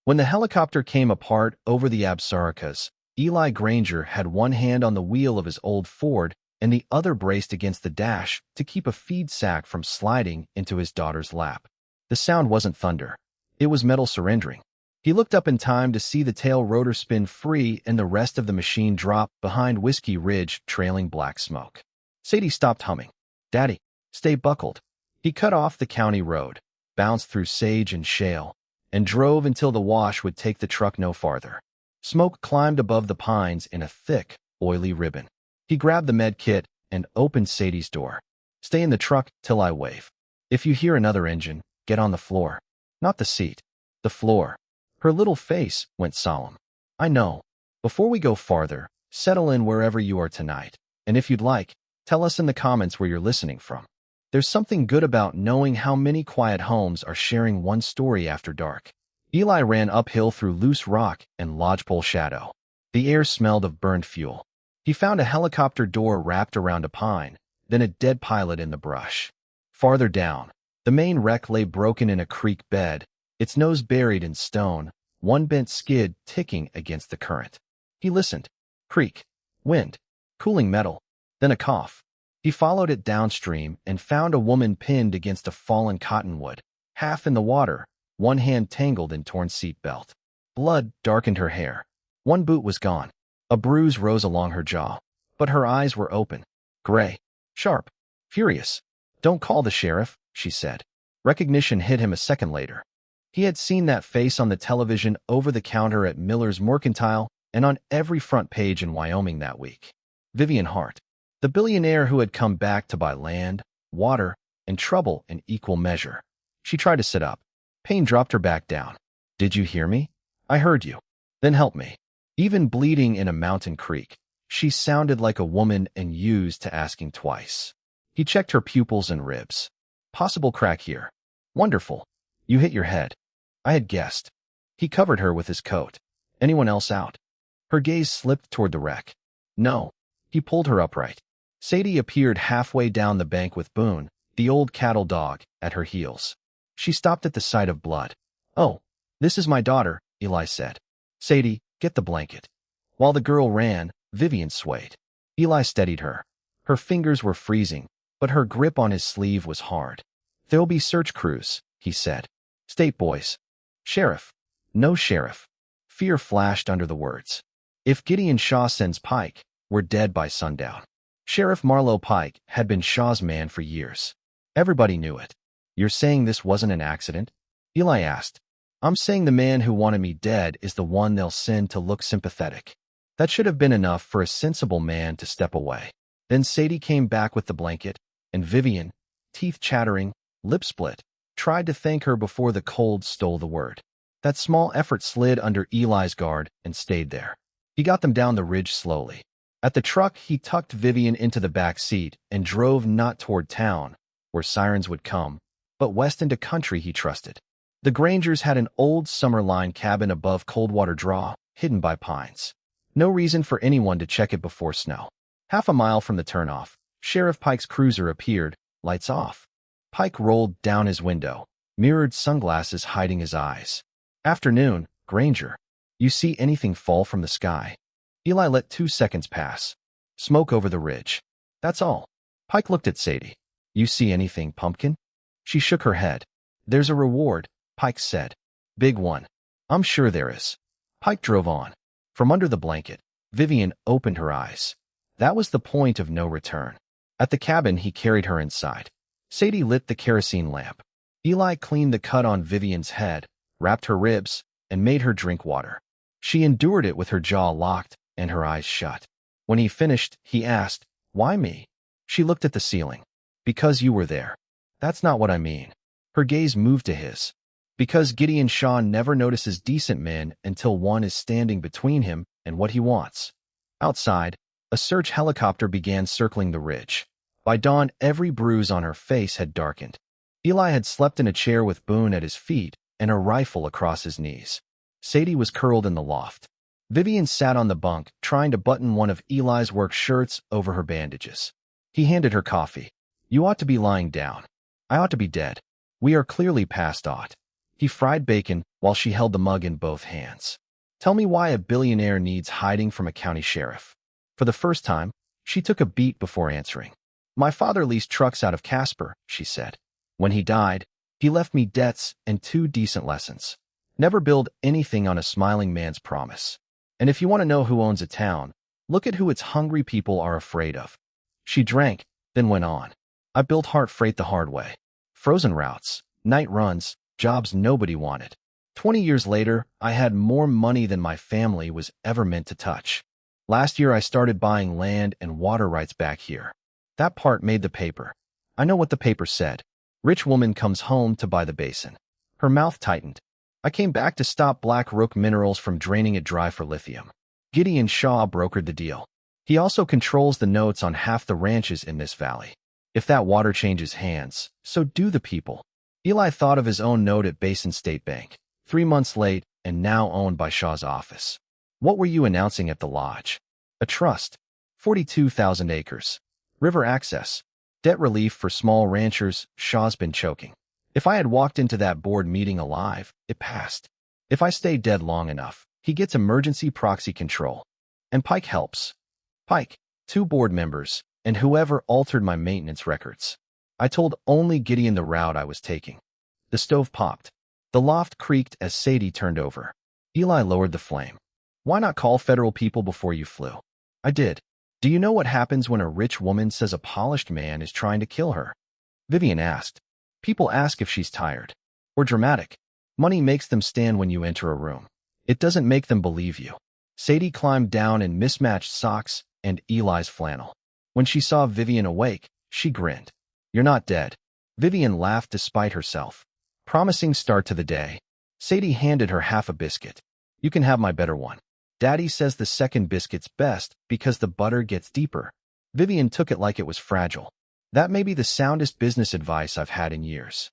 When the helicopter came apart over the Absaricas, Eli Granger had one hand on the wheel of his old Ford and the other braced against the dash to keep a feed sack from sliding into his daughter's lap. The sound wasn't thunder. It was metal surrendering. He looked up in time to see the tail rotor spin free and the rest of the machine drop behind Whiskey Ridge, trailing black smoke. Sadie stopped humming. "Daddy, stay buckled." He cut off the county road, bounced through sage and shale, and drove until the wash would take the truck no farther. Smoke climbed above the pines in a thick, oily ribbon. He grabbed the med kit and opened Sadie's door. "Stay in the truck till I wave. If you hear another engine, get on the floor." Not the seat. The floor. Her little face went solemn. "I know. Before we go farther, settle in wherever you are tonight. And if you'd like, tell us in the comments where you're listening from. There's something good about knowing how many quiet homes are sharing one story after dark." Eli ran uphill through loose rock and lodgepole shadow. The air smelled of burned fuel. He found a helicopter door wrapped around a pine, then a dead pilot in the brush. Farther down, the main wreck lay broken in a creek bed, its nose buried in stone, one bent skid ticking against the current. He listened. Creak. Wind. Cooling metal. Then a cough. He followed it downstream and found a woman pinned against a fallen cottonwood, half in the water, one hand tangled in torn seat belt. Blood darkened her hair. One boot was gone. A bruise rose along her jaw, but her eyes were open, gray, sharp, furious. "Don't call the sheriff," she said. Recognition hit him a second later. He had seen that face on the television over the counter at Miller's Mercantile and on every front page in Wyoming that week. Vivian Hart, the billionaire who had come back to buy land, water, and trouble in equal measure. She tried to sit up. Pain dropped her back down. "Did you hear me? I heard you. Then help me." Even bleeding in a mountain creek, she sounded like a woman and used to asking twice. He checked her pupils and ribs. "Possible crack here." "Wonderful. You hit your head." "I had guessed." He covered her with his coat. "Anyone else out?" Her gaze slipped toward the wreck. "No." He pulled her upright. Sadie appeared halfway down the bank with Boone, the old cattle dog, at her heels. She stopped at the sight of blood. "Oh, this is my daughter," Eli said. "Sadie, get the blanket." While the girl ran, Vivian swayed. Eli steadied her. Her fingers were freezing, but her grip on his sleeve was hard. "There'll be search crews," he said. "State boys." "Sheriff." "No sheriff." Fear flashed under the words. "If Gideon Shaw sends Pike, we're dead by sundown." Sheriff Marlowe Pike had been Shaw's man for years. Everybody knew it. "You're saying this wasn't an accident?" Eli asked. "I'm saying the man who wanted me dead is the one they'll send to look sympathetic." That should have been enough for a sensible man to step away. Then Sadie came back with the blanket, and Vivian, teeth chattering, lip split, tried to thank her before the cold stole the word. That small effort slid under Eli's guard and stayed there. He got them down the ridge slowly. At the truck, he tucked Vivian into the back seat and drove not toward town, where sirens would come, but west into country he trusted. The Grangers had an old summer-line cabin above Coldwater Draw, hidden by pines. No reason for anyone to check it before snow. Half a mile from the turnoff, Sheriff Pike's cruiser appeared, lights off. Pike rolled down his window, mirrored sunglasses hiding his eyes. "Afternoon, Granger. You see anything fall from the sky?" Eli let 2 seconds pass. "Smoke over the ridge. That's all." Pike looked at Sadie. "You see anything, Pumpkin?" She shook her head. "There's a reward," Pike said. "Big one." "I'm sure there is." Pike drove on. From under the blanket, Vivian opened her eyes. That was the point of no return. At the cabin, he carried her inside. Sadie lit the kerosene lamp. Eli cleaned the cut on Vivian's head, wrapped her ribs, and made her drink water. She endured it with her jaw locked and her eyes shut. When he finished, he asked, "Why me?" She looked at the ceiling. "Because you were there." "That's not what I mean." Her gaze moved to his. "Because Gideon Shaw never notices decent men until one is standing between him and what he wants." Outside, a search helicopter began circling the ridge. By dawn, every bruise on her face had darkened. Eli had slept in a chair with Boone at his feet and a rifle across his knees. Sadie was curled in the loft. Vivian sat on the bunk, trying to button one of Eli's work shirts over her bandages. He handed her coffee. "You ought to be lying down." "I ought to be dead. We are clearly past aught." He fried bacon while she held the mug in both hands. Tell me why a billionaire needs hiding from a county sheriff. For the first time, she took a beat before answering. My father leased trucks out of Casper, she said. When he died, he left me debts and 2 decent lessons. Never build anything on a smiling man's promise. And if you want to know who owns a town, look at who its hungry people are afraid of. She drank, then went on. I built Heart Freight the hard way. Frozen routes, night runs, jobs nobody wanted. 20 years later, I had more money than my family was ever meant to touch. Last year, I started buying land and water rights back here. That part made the paper. I know what the paper said. Rich woman comes home to buy the basin. Her mouth tightened. I came back to stop Black Rook Minerals from draining it dry for lithium. Gideon Shaw brokered the deal. He also controls the notes on half the ranches in this valley. If that water changes hands, so do the people. Eli thought of his own note at Basin State Bank, 3 months late and now owned by Shaw's office. What were you announcing at the lodge? A trust. 42,000 acres. River access. Debt relief for small ranchers. Shaw's been choking. If I had walked into that board meeting alive, it passed. If I stay dead long enough, he gets emergency proxy control. And Pike helps. Pike, 2 board members, and whoever altered my maintenance records. I told only Gideon the route I was taking. The stove popped. The loft creaked as Sadie turned over. Eli lowered the flame. Why not call federal people before you flew? I did. Do you know what happens when a rich woman says a polished man is trying to kill her? Vivian asked. People ask if she's tired. Or dramatic. Money makes them stand when you enter a room. It doesn't make them believe you. Sadie climbed down in mismatched socks and Eli's flannel. When she saw Vivian awake, she grinned. You're not dead. Vivian laughed despite herself. Promising start to the day. Sadie handed her half a biscuit. You can have my better one. Daddy says the second biscuit's best because the butter gets deeper. Vivian took it like it was fragile. That may be the soundest business advice I've had in years.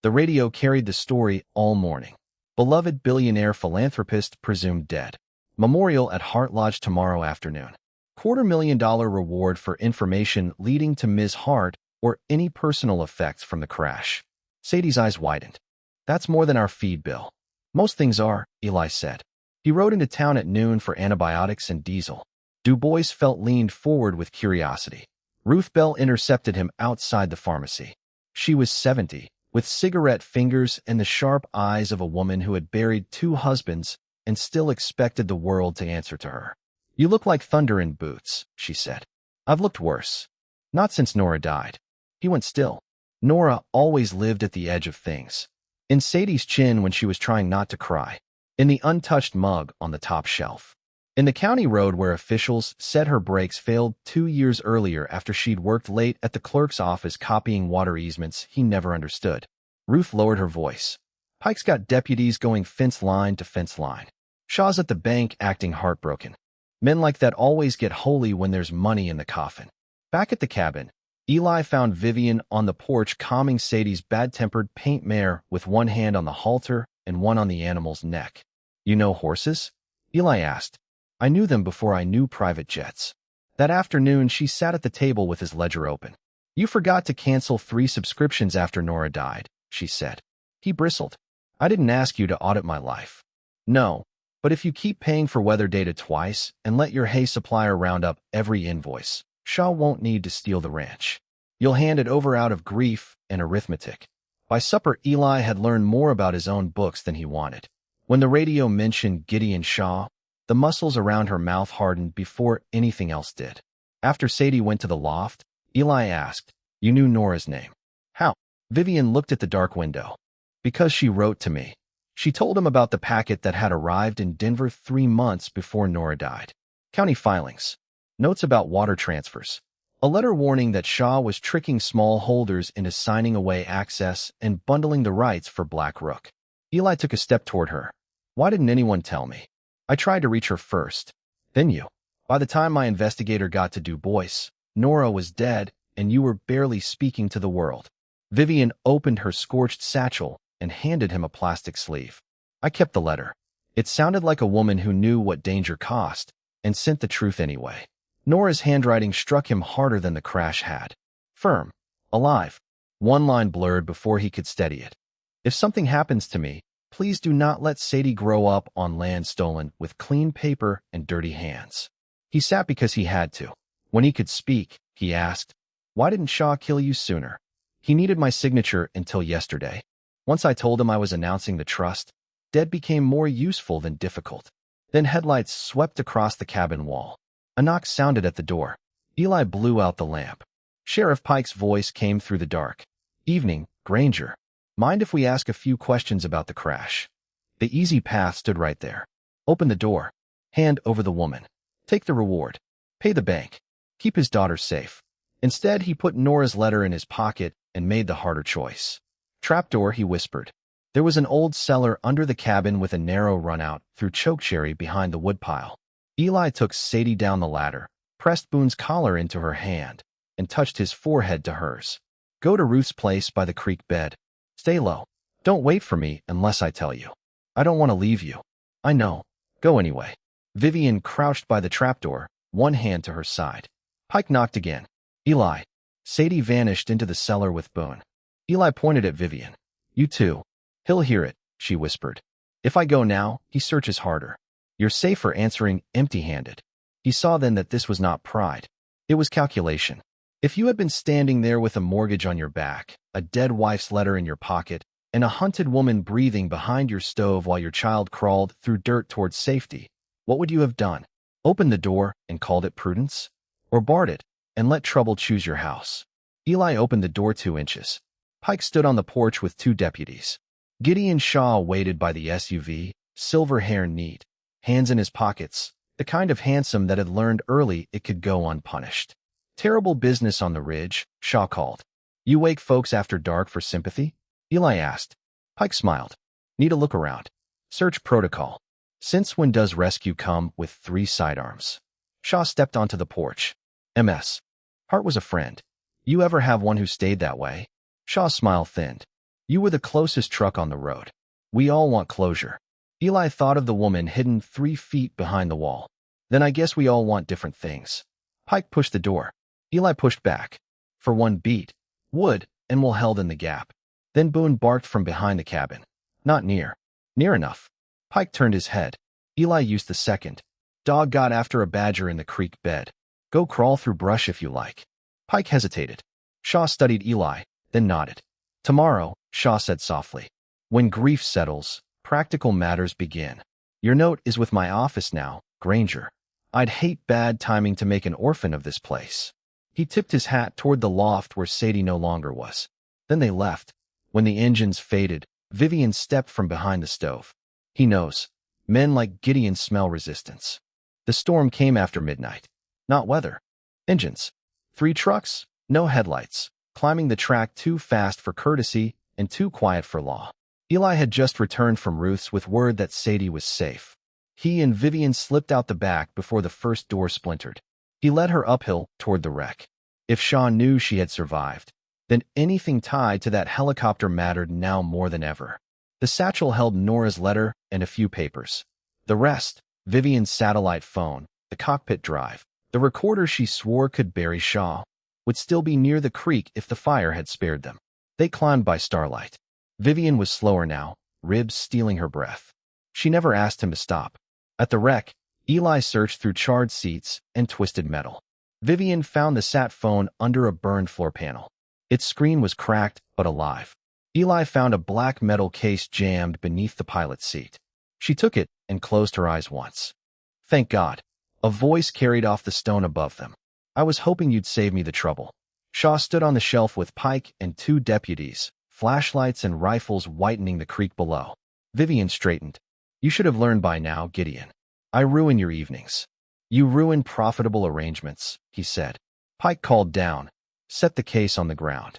The radio carried the story all morning. Beloved billionaire philanthropist presumed dead. Memorial at Hart Lodge tomorrow afternoon. $250,000 reward for information leading to Ms. Hart or any personal effects from the crash. Sadie's eyes widened. That's more than our feed bill. Most things are, Eli said. He rode into town at noon for antibiotics and diesel. Du Bois felt leaned forward with curiosity. Ruth Bell intercepted him outside the pharmacy. She was 70, with cigarette fingers and the sharp eyes of a woman who had buried 2 husbands and still expected the world to answer to her. You look like thunder in boots, she said. I've looked worse. Not since Nora died. He went still. Nora always lived at the edge of things. In Sadie's chin when she was trying not to cry. In the untouched mug on the top shelf. In the county road where officials said her brakes failed 2 years earlier after she'd worked late at the clerk's office copying water easements he never understood. Ruth lowered her voice. Pike's got deputies going fence line to fence line. Shaw's at the bank acting heartbroken. Men like that always get holy when there's money in the coffin. Back at the cabin, Eli found Vivian on the porch calming Sadie's bad-tempered paint mare with one hand on the halter and one on the animal's neck. You know horses? Eli asked. I knew them before I knew private jets. That afternoon, she sat at the table with his ledger open. You forgot to cancel 3 subscriptions after Nora died, she said. He bristled. I didn't ask you to audit my life. No, but if you keep paying for weather data twice and let your hay supplier round up every invoice, Shaw won't need to steal the ranch. You'll hand it over out of grief and arithmetic. By supper, Eli had learned more about his own books than he wanted. When the radio mentioned Gideon Shaw, the muscles around her mouth hardened before anything else did. After Sadie went to the loft, Eli asked, You knew Nora's name. How? Vivian looked at the dark window. Because she wrote to me. She told him about the packet that had arrived in Denver 3 months before Nora died. County filings. Notes about water transfers. A letter warning that Shaw was tricking small holders into signing away access and bundling the rights for Black Rook. Eli took a step toward her. Why didn't anyone tell me? I tried to reach her first. Then you. By the time my investigator got to Du Bois, Nora was dead and you were barely speaking to the world. Vivian opened her scorched satchel and handed him a plastic sleeve. I kept the letter. It sounded like a woman who knew what danger cost and sent the truth anyway. Nora's handwriting struck him harder than the crash had. Firm. Alive. One line blurred before he could steady it. If something happens to me, Please do not let Sadie grow up on land stolen with clean paper and dirty hands. He sat because he had to. When he could speak, he asked, "Why didn't Shaw kill you sooner?" He needed my signature until yesterday. Once I told him I was announcing the trust, dead became more useful than difficult. Then headlights swept across the cabin wall. A knock sounded at the door. Eli blew out the lamp. Sheriff Pike's voice came through the dark. "Evening, Granger. Mind if we ask a few questions about the crash?" The easy path stood right there. Open the door. Hand over the woman. Take the reward. Pay the bank. Keep his daughter safe. Instead, he put Nora's letter in his pocket and made the harder choice. "Trapdoor," he whispered. There was an old cellar under the cabin with a narrow runout through chokecherry behind the woodpile. Eli took Sadie down the ladder, pressed Boone's collar into her hand, and touched his forehead to hers. "Go to Ruth's place by the creek bed. Stay low. Don't wait for me unless I tell you. I don't want to leave you." "I know. Go anyway." Vivian crouched by the trapdoor, one hand to her side. Pike knocked again. "Eli." Sadie vanished into the cellar with Boone. Eli pointed at Vivian. "You too." "He'll hear it," she whispered. "If I go now, he searches harder. You're safer answering empty-handed." He saw then that this was not pride. It was calculation. If you had been standing there with a mortgage on your back, a dead wife's letter in your pocket, and a hunted woman breathing behind your stove while your child crawled through dirt towards safety, what would you have done? Opened the door and called it prudence? Or barred it and let trouble choose your house? Eli opened the door 2 inches. Pike stood on the porch with 2 deputies. Gideon Shaw waited by the SUV, silver hair neat, hands in his pockets, the kind of handsome that had learned early it could go unpunished. "Terrible business on the ridge," Shaw called. "You wake folks after dark for sympathy?" Eli asked. Pike smiled. "Need a look around. Search protocol. Since when does rescue come with 3 sidearms?" Shaw stepped onto the porch. "MS. Hart was a friend. You ever have one who stayed that way?" Shaw's smile thinned. "You were the closest truck on the road. We all want closure." Eli thought of the woman hidden 3 feet behind the wall. "Then I guess we all want different things." Pike pushed the door. Eli pushed back. "For one beat. Wood, and we'll held in the gap." Then Boone barked from behind the cabin. "Not near." "Near enough." Pike turned his head. Eli used the second. "Dog got after a badger in the creek bed. Go crawl through brush if you like." Pike hesitated. Shaw studied Eli, then nodded. "Tomorrow," Shaw said softly. "When grief settles, practical matters begin. Your note is with my office now, Granger. I'd hate bad timing to make an orphan of this place." He tipped his hat toward the loft where Sadie no longer was. Then they left. When the engines faded, Vivian stepped from behind the stove. "He knows. Men like Gideon smell resistance." The storm came after midnight. Not weather. Engines. 3 trucks, no headlights, climbing the track too fast for courtesy and too quiet for law. Eli had just returned from Ruth's with word that Sadie was safe. He and Vivian slipped out the back before the first door splintered. He led her uphill toward the wreck. If Shaw knew she had survived, then anything tied to that helicopter mattered now more than ever. The satchel held Nora's letter and a few papers. The rest, Vivian's satellite phone, the cockpit drive, the recorder she swore could bury Shaw, would still be near the creek if the fire had spared them. They climbed by starlight. Vivian was slower now, ribs stealing her breath. She never asked him to stop. At the wreck, Eli searched through charred seats and twisted metal. Vivian found the sat phone under a burned floor panel. Its screen was cracked but alive. Eli found a black metal case jammed beneath the pilot's seat. She took it and closed her eyes once. "Thank God." A voice carried off the stone above them. "I was hoping you'd save me the trouble." Shaw stood on the shelf with Pike and 2 deputies, flashlights and rifles whitening the creek below. Vivian straightened. "You should have learned by now, Gideon. I ruin your evenings." "You ruin profitable arrangements," he said. Pike called down. "Set the case on the ground."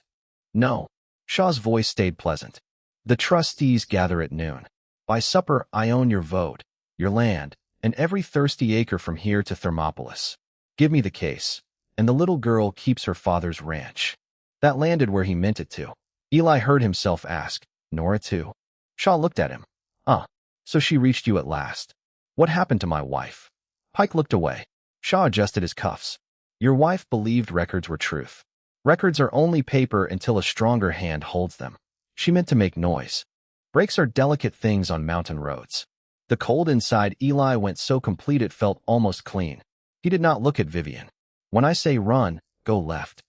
"No." Shaw's voice stayed pleasant. "The trustees gather at noon. By supper, I own your vote, your land, and every thirsty acre from here to Thermopolis. Give me the case, and the little girl keeps her father's ranch." That landed where he meant it to. Eli heard himself ask, "Nora too?" Shaw looked at him. So she reached you at last. What happened to my wife?" Pike looked away. Shaw adjusted his cuffs. "Your wife believed records were truth. Records are only paper until a stronger hand holds them. She meant to make noise." Brakes are delicate things on mountain roads. The cold inside Eli went so complete it felt almost clean. He did not look at Vivian. When I say run, go left.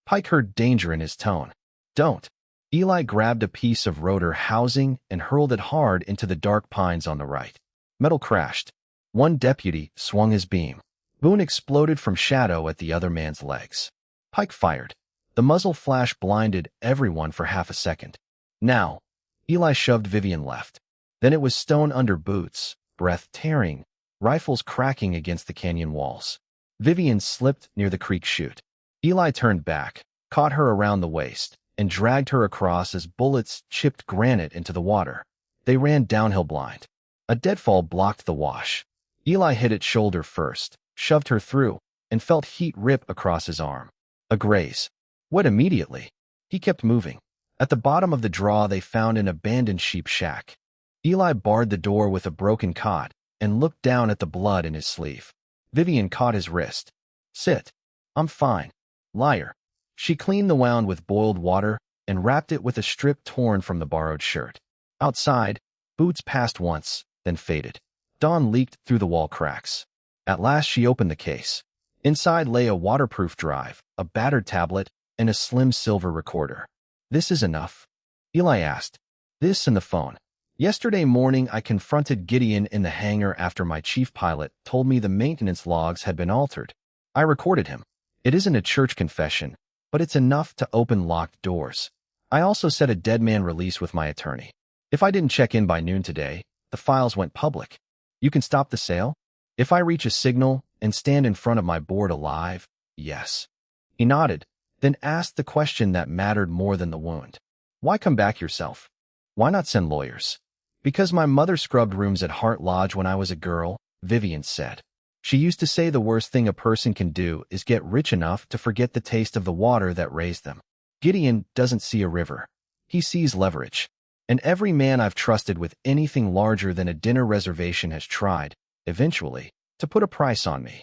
Pike heard danger in his tone. Don't. Eli grabbed a piece of rotor housing and hurled it hard into the dark pines on the right. Metal crashed. One deputy swung his beam. Boone exploded from shadow at the other man's legs. Pike fired. The muzzle flash blinded everyone for half a second. Now, Eli shoved Vivian left. Then it was stone under boots, breath tearing, rifles cracking against the canyon walls. Vivian slipped near the creek chute. Eli turned back, caught her around the waist, and dragged her across as bullets chipped granite into the water. They ran downhill blind. A deadfall blocked the wash. Eli hit its shoulder first, shoved her through, and felt heat rip across his arm. A graze. Wet immediately. He kept moving. At the bottom of the draw they found an abandoned sheep shack. Eli barred the door with a broken cot and looked down at the blood in his sleeve. Vivian caught his wrist. Sit. I'm fine. Liar. She cleaned the wound with boiled water and wrapped it with a strip torn from the borrowed shirt. Outside, boots passed once, then faded. Dawn leaked through the wall cracks. At last she opened the case. Inside lay a waterproof drive, a battered tablet, and a slim silver recorder. This is enough? Eli asked. This and the phone. Yesterday morning I confronted Gideon in the hangar after my chief pilot told me the maintenance logs had been altered. I recorded him. It isn't a church confession, but it's enough to open locked doors. I also set a dead man release with my attorney. If I didn't check in by noon today, the files went public. You can stop the sale? If I reach a signal and stand in front of my board alive, yes. He nodded, then asked the question that mattered more than the wound. Why come back yourself? Why not send lawyers? Because my mother scrubbed rooms at Hart Lodge when I was a girl, Vivian said. She used to say the worst thing a person can do is get rich enough to forget the taste of the water that raised them. Gideon doesn't see a river. He sees leverage. And every man I've trusted with anything larger than a dinner reservation has tried, eventually, to put a price on me.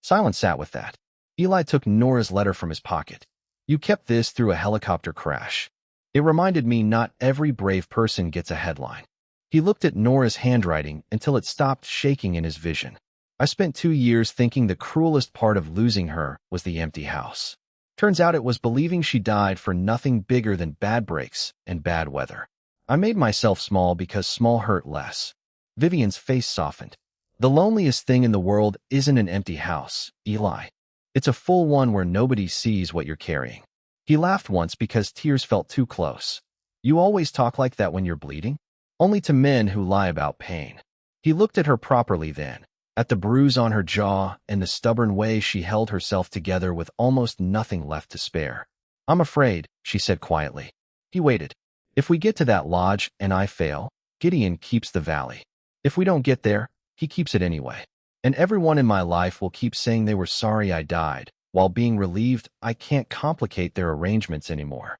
Silence sat with that. Eli took Nora's letter from his pocket. You kept this through a helicopter crash. It reminded me not every brave person gets a headline. He looked at Nora's handwriting until it stopped shaking in his vision. I spent 2 years thinking the cruelest part of losing her was the empty house. Turns out it was believing she died for nothing bigger than bad breaks and bad weather. I made myself small because small hurt less. Vivian's face softened. The loneliest thing in the world isn't an empty house, Eli. It's a full one where nobody sees what you're carrying. He laughed once because tears felt too close. You always talk like that when you're bleeding? Only to men who lie about pain. He looked at her properly then, at the bruise on her jaw and the stubborn way she held herself together with almost nothing left to spare. I'm afraid, she said quietly. He waited. If we get to that lodge and I fail, Gideon keeps the valley. If we don't get there, he keeps it anyway. And everyone in my life will keep saying they were sorry I died, while being relieved I can't complicate their arrangements anymore.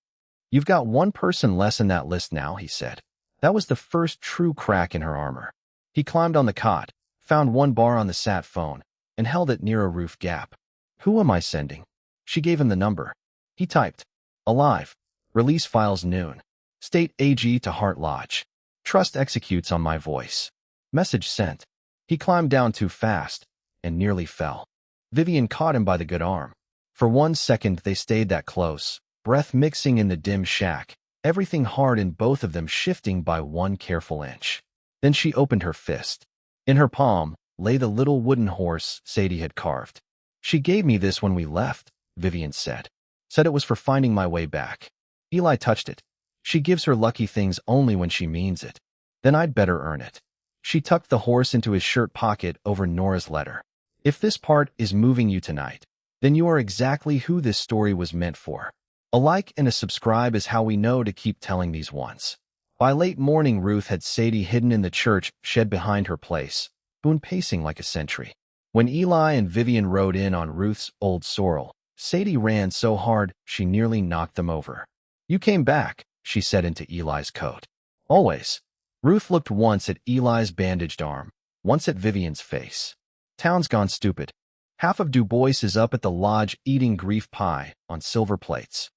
You've got one person less in that list now, he said. That was the first true crack in her armor. He climbed on the cot, found one bar on the sat phone, and held it near a roof gap. Who am I sending? She gave him the number. He typed. Alive. Release files noon. State AG to Hart Lodge. Trust executes on my voice. Message sent. He climbed down too fast and nearly fell. Vivian caught him by the good arm. For 1 second they stayed that close, breath mixing in the dim shack, everything hard in both of them shifting by 1 careful inch. Then she opened her fist. In her palm lay the little wooden horse Sadie had carved. She gave me this when we left, Vivian said. Said it was for finding my way back. Eli touched it. She gives her lucky things only when she means it. Then I'd better earn it. She tucked the horse into his shirt pocket over Nora's letter. If this part is moving you tonight, then you are exactly who this story was meant for. A like and a subscribe is how we know to keep telling these ones. By late morning, Ruth had Sadie hidden in the church shed behind her place, Boone pacing like a sentry. When Eli and Vivian rode in on Ruth's old sorrel, Sadie ran so hard she nearly knocked them over. You came back, she said into Eli's coat. Always. Ruth looked once at Eli's bandaged arm, once at Vivian's face. Town's gone stupid. Half of Du Bois is up at the lodge eating grief pie on silver plates.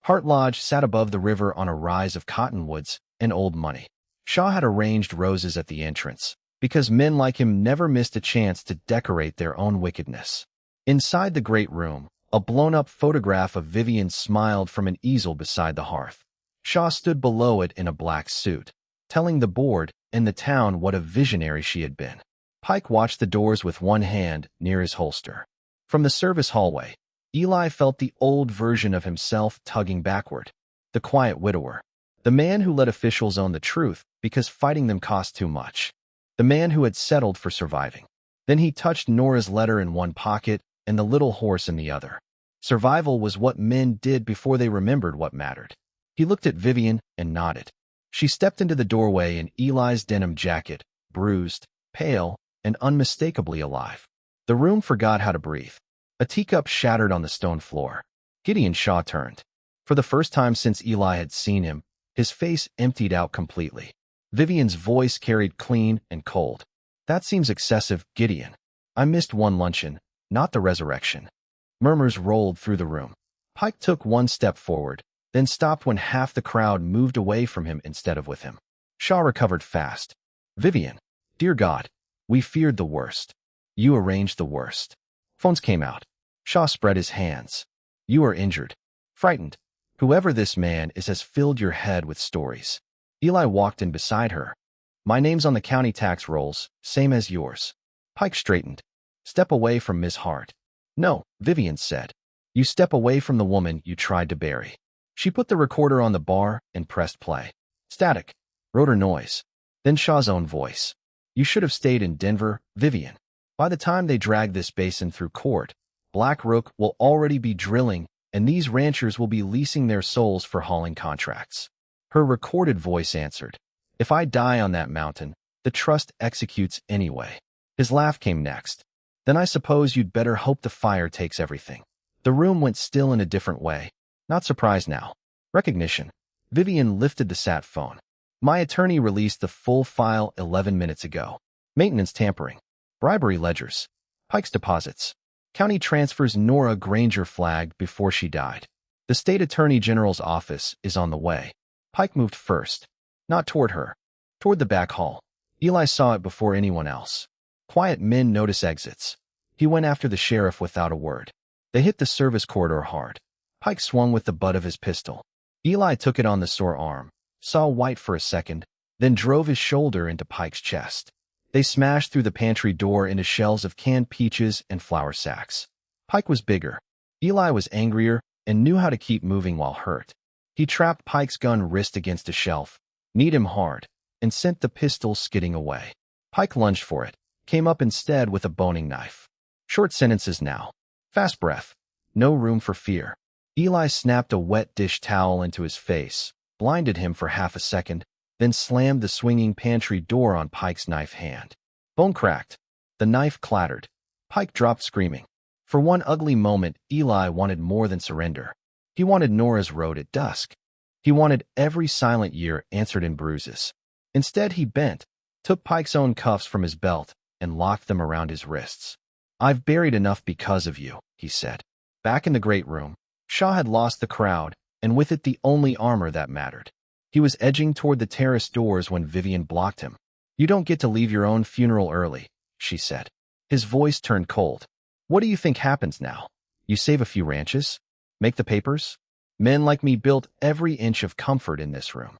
Hart Lodge sat above the river on a rise of cottonwoods and old money. Shaw had arranged roses at the entrance, because men like him never missed a chance to decorate their own wickedness. Inside the great room, a blown-up photograph of Vivian smiled from an easel beside the hearth. Shaw stood below it in a black suit, telling the board and the town what a visionary she had been. Pike watched the doors with one hand near his holster. From the service hallway, Eli felt the old version of himself tugging backward. The quiet widower. The man who let officials own the truth because fighting them cost too much. The man who had settled for surviving. Then he touched Nora's letter in one pocket and the little horse in the other. Survival was what men did before they remembered what mattered. He looked at Vivian and nodded. She stepped into the doorway in Eli's denim jacket, bruised, pale, and unmistakably alive. The room forgot how to breathe. A teacup shattered on the stone floor. Gideon Shaw turned. For the first time since Eli had seen him, his face emptied out completely. Vivian's voice carried clean and cold. That seems excessive, Gideon. I missed one luncheon, not the resurrection. Murmurs rolled through the room. Pike took one step forward, then stopped when half the crowd moved away from him instead of with him. Shaw recovered fast. Vivian, dear God, we feared the worst. You arranged the worst. Phones came out. Shaw spread his hands. You are injured. Frightened. Whoever this man is has filled your head with stories. Eli walked in beside her. My name's on the county tax rolls, same as yours. Pike straightened. Step away from Miss Hart. No, Vivian said. You step away from the woman you tried to bury. She put the recorder on the bar and pressed play. Static. Rotor noise. Then Shaw's own voice. You should have stayed in Denver, Vivian. By the time they drag this basin through court, Black Rook will already be drilling, and these ranchers will be leasing their souls for hauling contracts. Her recorded voice answered. If I die on that mountain, the trust executes anyway. His laugh came next. Then I suppose you'd better hope the fire takes everything. The room went still in a different way. Not surprised now. Recognition. Vivian lifted the sat phone. My attorney released the full file 11 minutes ago. Maintenance tampering. Bribery ledgers. Pike's deposits. County transfers Nora Granger flagged before she died. The state attorney general's office is on the way. Pike moved first. Not toward her. Toward the back hall. Eli saw it before anyone else. Quiet men notice exits. He went after the sheriff without a word. They hit the service corridor hard. Pike swung with the butt of his pistol. Eli took it on the sore arm, saw white for a second, then drove his shoulder into Pike's chest. They smashed through the pantry door into shelves of canned peaches and flour sacks. Pike was bigger. Eli was angrier and knew how to keep moving while hurt. He trapped Pike's gun wrist against a shelf, kneed him hard, and sent the pistol skidding away. Pike lunged for it, came up instead with a boning knife. Short sentences now. Fast breath. No room for fear. Eli snapped a wet dish towel into his face, blinded him for half a second, then slammed the swinging pantry door on Pike's knife hand. Bone cracked. The knife clattered. Pike dropped screaming. For one ugly moment, Eli wanted more than surrender. He wanted Nora's road at dusk. He wanted every silent year answered in bruises. Instead, he bent, took Pike's own cuffs from his belt, and locked them around his wrists. I've buried enough because of you, he said. Back in the great room, Shaw had lost the crowd, and with it the only armor that mattered. He was edging toward the terrace doors when Vivian blocked him. You don't get to leave your own funeral early, she said. His voice turned cold. What do you think happens now? You save a few ranches? Make the papers? Men like me built every inch of comfort in this room.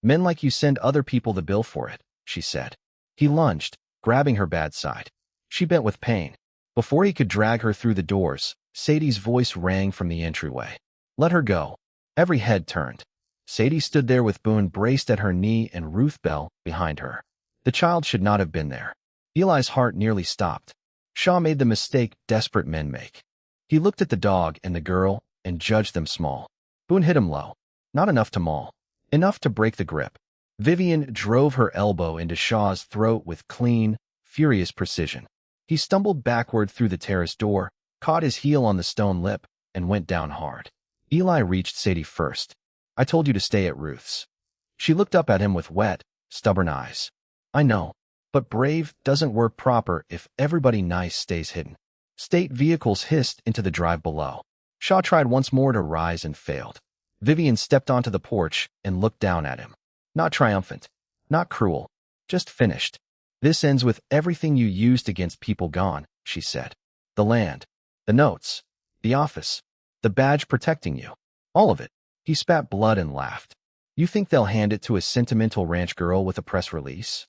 Men like you send other people the bill for it, she said. He lunged, grabbing her bad side. She bent with pain. Before he could drag her through the doors, Sadie's voice rang from the entryway. Let her go. Every head turned. Sadie stood there with Boone braced at her knee and Ruth Bell behind her. The child should not have been there. Eli's heart nearly stopped. Shaw made the mistake desperate men make. He looked at the dog and the girl and judged them small. Boone hit him low. Not enough to maul. Enough to break the grip. Vivian drove her elbow into Shaw's throat with clean, furious precision. He stumbled backward through the terrace door, caught his heel on the stone lip, and went down hard. Eli reached Sadie first. I told you to stay at Ruth's. She looked up at him with wet, stubborn eyes. I know, but brave doesn't work proper if everybody nice stays hidden. State vehicles hissed into the drive below. Shaw tried once more to rise and failed. Vivian stepped onto the porch and looked down at him. Not triumphant. Not cruel, just finished. This ends with everything you used against people gone, she said. The land, the notes, the office, the badge protecting you. All of it. He spat blood and laughed. You think they'll hand it to a sentimental ranch girl with a press release?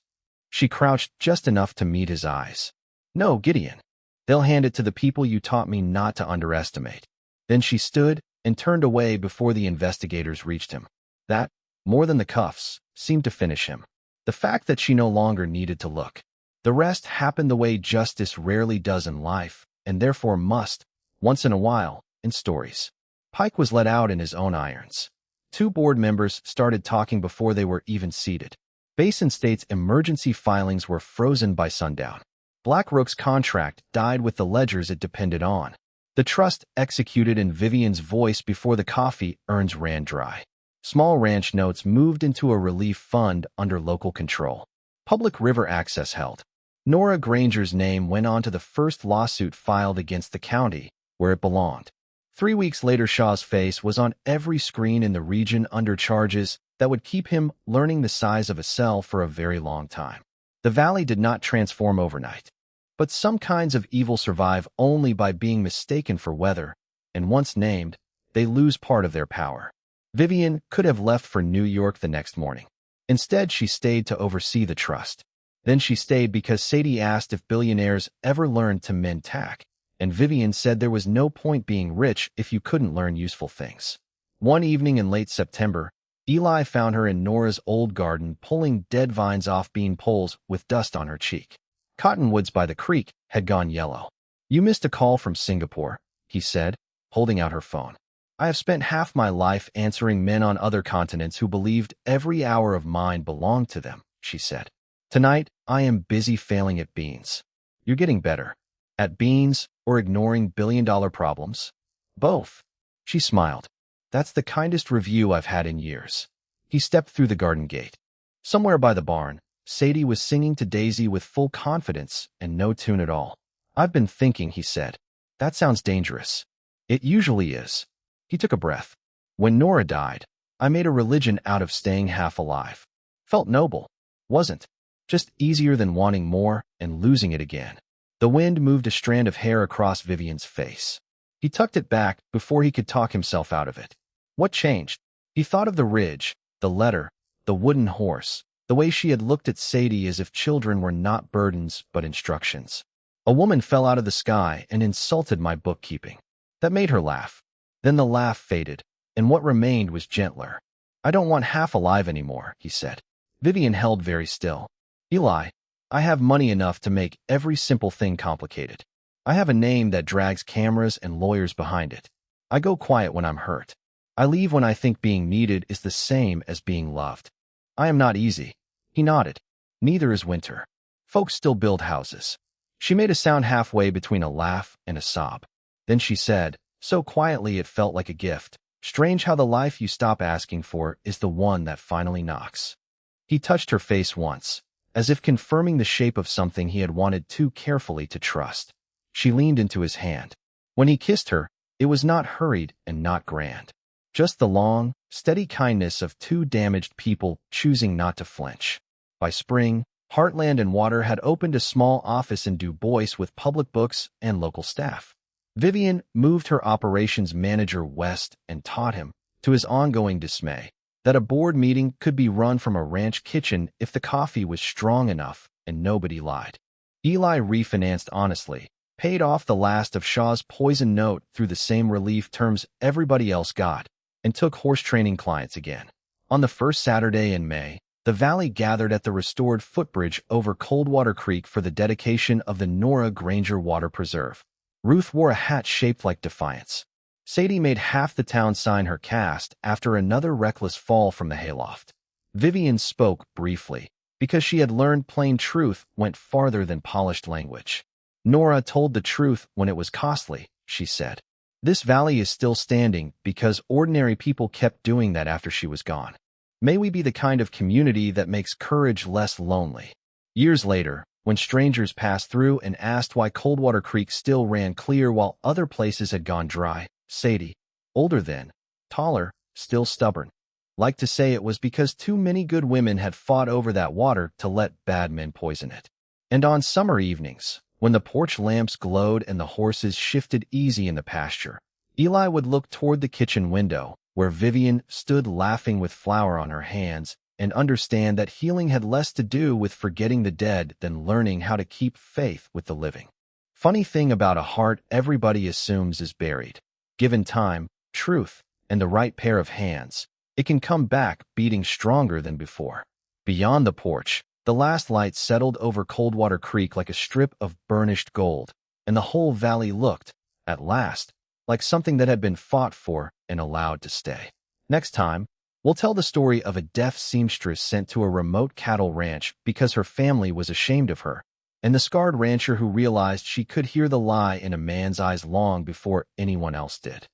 She crouched just enough to meet his eyes. No, Gideon. They'll hand it to the people you taught me not to underestimate. Then she stood and turned away before the investigators reached him. That, more than the cuffs, seemed to finish him. The fact that she no longer needed to look. The rest happened the way justice rarely does in life, and therefore must, once in a while, in stories. Pike was let out in his own irons. 2 board members started talking before they were even seated. Basin State's emergency filings were frozen by sundown. BlackRock's contract died with the ledgers it depended on. The trust executed in Vivian's voice before the coffee urns ran dry. Small ranch notes moved into a relief fund under local control. Public river access held. Nora Granger's name went on to the first lawsuit filed against the county, where it belonged. 3 weeks later, Shaw's face was on every screen in the region under charges that would keep him learning the size of a cell for a very long time. The valley did not transform overnight. But some kinds of evil survive only by being mistaken for weather, and once named, they lose part of their power. Vivian could have left for New York the next morning. Instead, she stayed to oversee the trust. Then she stayed because Sadie asked if billionaires ever learned to mend tack, and Vivian said there was no point being rich if you couldn't learn useful things. One evening in late September, Eli found her in Nora's old garden pulling dead vines off bean poles with dust on her cheek. Cottonwoods by the creek had gone yellow. You missed a call from Singapore, he said, holding out her phone. I have spent half my life answering men on other continents who believed every hour of mine belonged to them, she said. Tonight, I am busy failing at beans. You're getting better. At beans or ignoring billion-dollar problems? Both. She smiled. That's the kindest review I've had in years. He stepped through the garden gate. Somewhere by the barn, Sadie was singing to Daisy with full confidence and no tune at all. I've been thinking, he said. That sounds dangerous. It usually is. He took a breath. When Nora died, I made a religion out of staying half alive. Felt noble. Wasn't. Just easier than wanting more and losing it again. The wind moved a strand of hair across Vivian's face. He tucked it back before he could talk himself out of it. What changed? He thought of the ridge, the letter, the wooden horse, the way she had looked at Sadie as if children were not burdens but instructions. A woman fell out of the sky and insulted my bookkeeping. That made her laugh. Then the laugh faded, and what remained was gentler. I don't want half alive anymore, he said. Vivian held very still. Eli, I have money enough to make every simple thing complicated. I have a name that drags cameras and lawyers behind it. I go quiet when I'm hurt. I leave when I think being needed is the same as being loved. I am not easy. He nodded. Neither is Winter. Folks still build houses. She made a sound halfway between a laugh and a sob. Then she said, so quietly it felt like a gift, strange how the life you stop asking for is the one that finally knocks. He touched her face once, as if confirming the shape of something he had wanted too carefully to trust. She leaned into his hand. When he kissed her, it was not hurried and not grand. Just the long, steady kindness of 2 damaged people choosing not to flinch. By spring, Heartland and Water had opened a small office in Du Bois with public books and local staff. Vivian moved her operations manager west and taught him, to his ongoing dismay, that a board meeting could be run from a ranch kitchen if the coffee was strong enough and nobody lied. Eli refinanced honestly, paid off the last of Shaw's poison note through the same relief terms everybody else got, and took horse training clients again. On the first Saturday in May, the valley gathered at the restored footbridge over Coldwater Creek for the dedication of the Nora Granger Water Preserve. Ruth wore a hat shaped like defiance. Sadie made half the town sign her cast after another reckless fall from the hayloft. Vivian spoke briefly, because she had learned plain truth went farther than polished language. Nora told the truth when it was costly, she said. This valley is still standing because ordinary people kept doing that after she was gone. May we be the kind of community that makes courage less lonely. Years later, when strangers passed through and asked why Coldwater Creek still ran clear while other places had gone dry, Sadie, older then, taller, still stubborn, liked to say it was because too many good women had fought over that water to let bad men poison it. And on summer evenings, when the porch lamps glowed and the horses shifted easy in the pasture, Eli would look toward the kitchen window, where Vivian stood laughing with flour on her hands, and understand that healing had less to do with forgetting the dead than learning how to keep faith with the living. Funny thing about a heart everybody assumes is buried. Given time, truth, and the right pair of hands, it can come back beating stronger than before. Beyond the porch, the last light settled over Coldwater Creek like a strip of burnished gold, and the whole valley looked, at last, like something that had been fought for and allowed to stay. Next time, we'll tell the story of a deaf seamstress sent to a remote cattle ranch because her family was ashamed of her, and the scarred rancher who realized she could hear the lie in a man's eyes long before anyone else did.